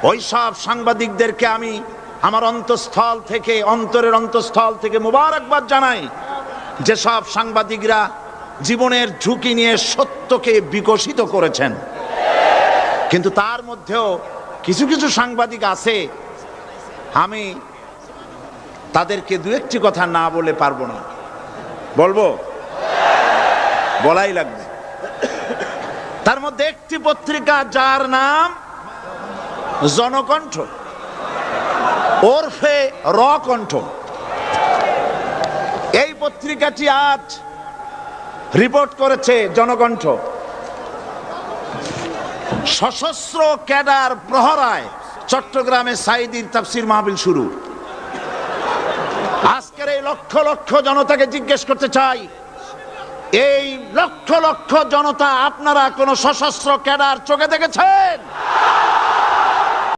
ওই সব সাংবাদিকদেরকে আমি আমার অন্তরের অন্তঃস্থল থেকে মোবারকবাদ জানাই, যে সব সাংবাদিকরা জীবনের ঝুঁকি নিয়ে সত্যকে বিকশিত করেছেন। কিন্তু তার মধ্যেও কিছু কিছু সাংবাদিক আছে, আমি তাদেরকে দু একটি কথা না বলে পারবো না। বলবো? বলাই লাগবে। তার মধ্যে একটি পত্রিকা, যার নাম জনকণ্ঠ ওরফে রকণ্ঠ, এই পত্রিকাটি আজ রিপোর্ট করেছে, জনকণ্ঠ, সশস্ত্র ক্যাডার প্রহরায় চট্টগ্রামে সাঈদীর তাফসীর মাহফিল শুরু। আজকের এই লক্ষ লক্ষ জনতাকে জিজ্ঞেস করতে চাই, এই লক্ষ লক্ষ জনতা আপনারা কোন সশস্ত্র ক্যাডার চোখে দেখেছেন?